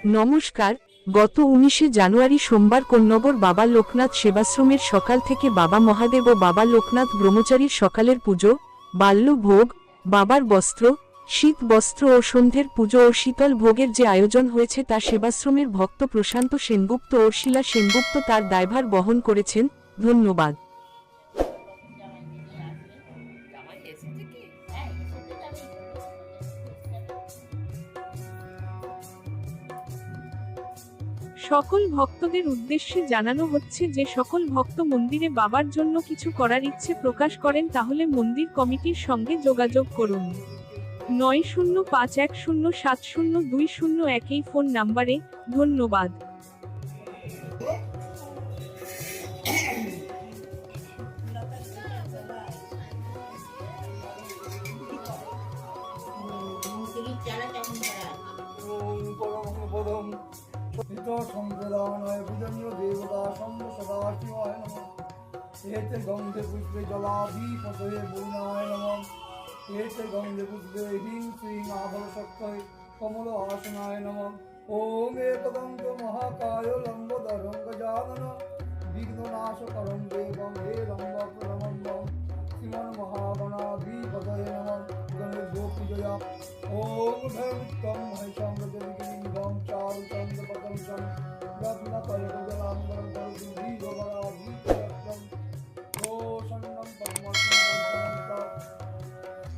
নমস্কার। গত 19শে জানুয়ারি সোমবার কোন্নগর বাবা লোকনাথ সেবাশ্রমের সকাল থেকে বাবা মহাদেব ও বাবা লোকনাথ ব্রহ্মচারীর সকালের পুজো, বাল্য ভোগ, বাবার বস্ত্র, শীত বস্ত্র ও সন্ধ্যের পুজো ও শীতল ভোগের যে আয়োজন হয়েছে তা সেবাশ্রমের ভক্ত প্রশান্ত সেনগুপ্ত ও শিলা সেনগুপ্ত তার দায়ভার বহন করেছেন। ধন্যবাদ। সকল ভক্তদের উদ্দেশ্যে জানানো হচ্ছে যে সকল ভক্ত মন্দিরে বাবার জন্য কিছু করার ইচ্ছে প্রকাশ করেন তাহলে মন্দির কমিটির সঙ্গে যোগাযোগ করুন। 9051070201 এই ফোন নাম্বারে। ধন্যবাদ। সম্প্রদানায় ভুজন্য দেবতা সম্ভ সদা শিবায় নমঃ। এতে গন্ধে পুষ্পে জলাধিপতয়ে বরুণায় নমঃ। এতে গন্ধে পুষ্পে হিং শ্রীং আধর শক্তয়ে কমল আসনায় নমঃ। ওম একদন্ত মহাকায় লম্বোদরং গজানন বিঘ্ননাশকরং দেবং হে লম্ব প্রণমম্বং শ্রীমন মহাগণাধিপতয়ে নমঃ। গণেশো পূজয়া ওম ভৈরুত্তম মহেশং রজনিগিরিং চারু চন্দ্র পতঙ্গম রত্নকলকজলাম্বরং গৌরীগরাধিপত্যং প্রসন্নং পরমাত্মা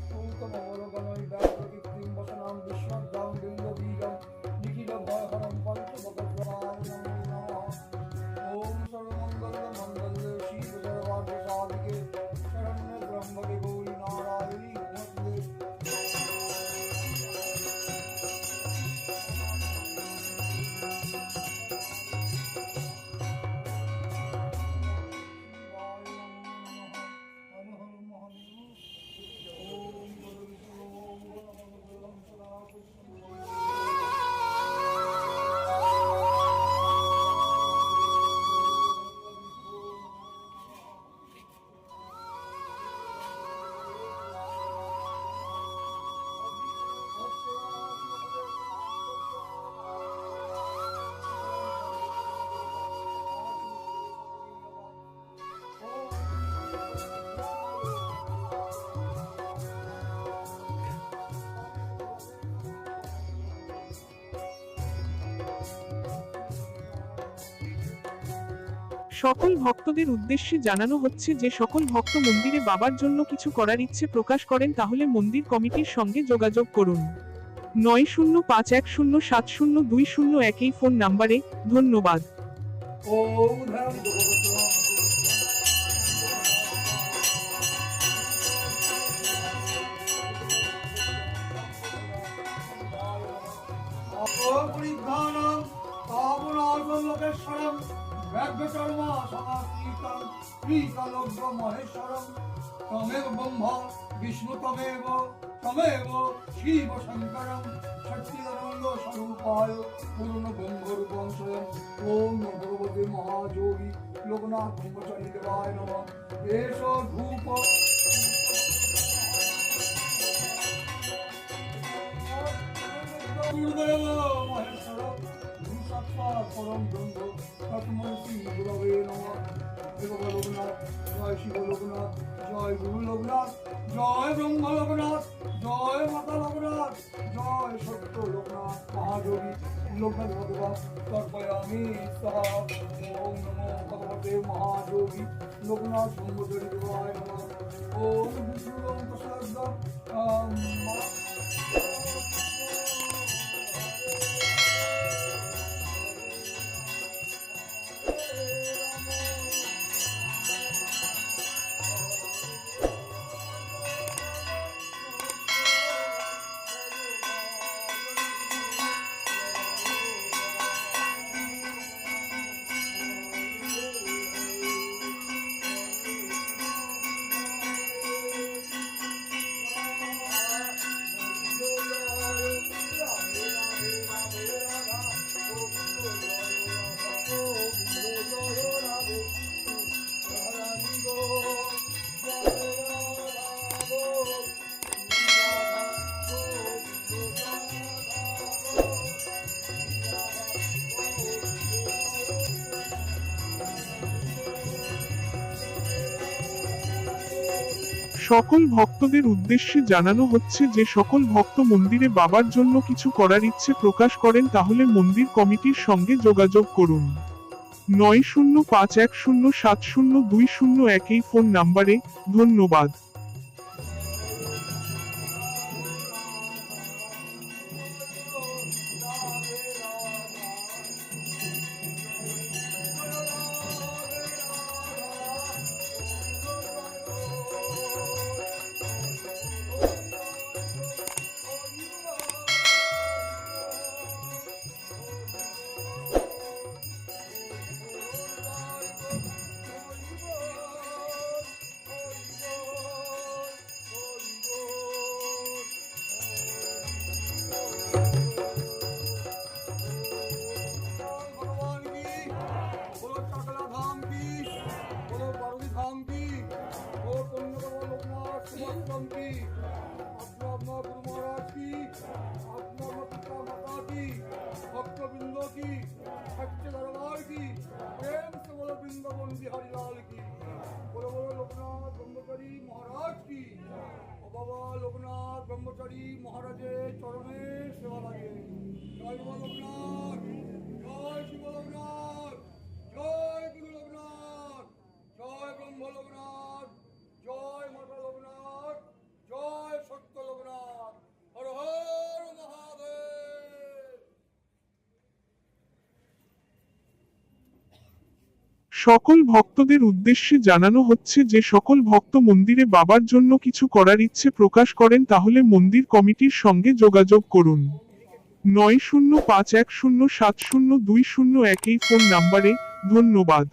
সূতমমরগণৈ ব্যাপ্রকৃতিং বসনাং বিশ্বদ্দাং বিন্দবীজং নিখিল ভয়হরং পঞ্চভগৎপ্রভাং নমো নমঃ। ওম সর্বমঙ্গল মঙ্গল শিব সর্বার্থ সাধিকে শরণ্য ব্রহ্মকে গৌরী নারায়ণী নমস্তে। সকল ভক্তদের উদ্দেশ্যে জানানো হচ্ছে যে সকল ভক্ত মন্দিরে বাবার জন্য কিছু করার ইচ্ছে প্রকাশ করেন তাহলে মন্দির কমিটির সঙ্গে যোগাযোগ করুন। 9051070201 এই ফোন নাম্বারে। ধন্যবাদ। ওম ধর্ম অপরিজ্ঞানং পাবনালোকেশ্বরং ব্যাঘ্রচর্মা সমাস্তিতং শ্রীকালজ্ঞ মহেশ্বরং তমেব ব্রহ্ম বিষ্ণু তমেব শিব শঙ্করং সচ্চিদানন্দ স্বরূপায় পূর্ণ ব্রহ্মরূপং স্বয়ং। ওম নমো ভগবতে মহাযোগী লোকনাথ ব্রহ্মচারী দেবায় নমঃ। এষ ধূপ গুরুদেব মহেশ্বর সাক্ষাৎ পরম ব্রহ্ম তস্मै শ্রী গুরবে নমঃ। দেব লোকনাথ জয় শিব লোকনাথ জয় গুরু লোকনাথ জয় ব্রহ্ম লোকনাথ জয় মাতা লোকনাথ জয় সত্য লোকনাথ মহাযোগী লোকনাথ ভগবান তর্পয়ামি সহা। ওম নমো ভগবতে মহাযোগী লোকনাথ ব্রহ্মচারী দেবায় নমঃ। ওম বিষ্ণু সকল ভক্তদের উদ্দেশ্যে জানানো হচ্ছে যে সকল ভক্ত মন্দিরে বাবার জন্য কিছু করার ইচ্ছে প্রকাশ করেন তাহলে মন্দির কমিটির সঙ্গে যোগাযোগ করুন 9051070201 এই ফোন নাম্বারে। ধন্যবাদ। भगवान की बोलो चकला धाम की बोलो बारूदी धाम की बोलो पुण्य लोकनाथ सुमस्तम की अपना अपना गुरु महाराज की अपना अपना पिता माता की भक्त बिंदो की सच्चे दरबार की प्रेम से बोलो वृंदावन बिहारी लाल की बोलो बोलो लोकनाथ ब्रह्मचारी महाराज की ও বাবা লোকনাথ ব্রহ্মচারী মহারাজের চরণে সেবা লাগে জয় বাবা লোকনাথ জয় শিব লোকনাথ জয় গুরু লোকনাথ জয় ব্রহ্ম লোকনাথ জয় মাতা লোকনাথ জয় সত্য লোকনাথ হর হর মহাদেব। সকল ভক্তদের উদ্দেশ্যে জানানো হচ্ছে যে সকল ভক্ত মন্দিরে বাবার জন্য কিছু করার ইচ্ছে প্রকাশ করেন তাহলে মন্দির কমিটির সঙ্গে যোগাযোগ করুন 9051070201 এই ফোন নাম্বারে। ধন্যবাদ।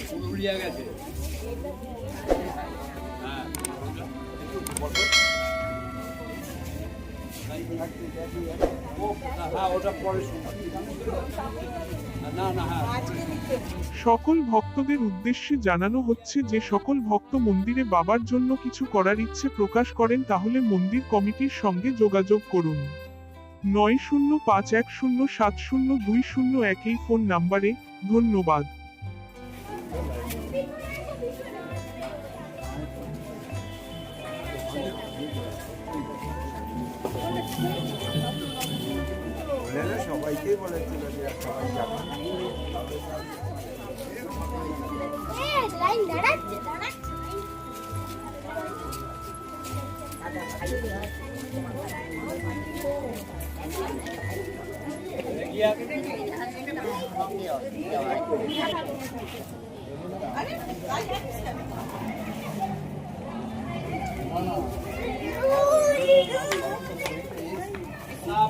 পুরুলিয়া গেছে ওটা পরে সকল ভক্তদের উদ্দেশ্যে জানানো হচ্ছে যে সকল ভক্ত মন্দিরে বাবার জন্য কিছু করার ইচ্ছে প্রকাশ করেন তাহলে মন্দির কমিটির সঙ্গে যোগাযোগ করুন 9051070201 এই ফোন নাম্বারে। ধন্যবাদ। সবাইকেই বলেছিল যে সবাই যাবে লাইন দাঁড়াচ্ছে দাঁড়াচ্ছে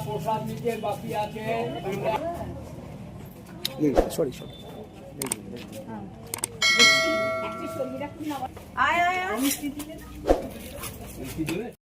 প্রসাদ নিতে বাকি আছে সরি সরি আয় আয় আয়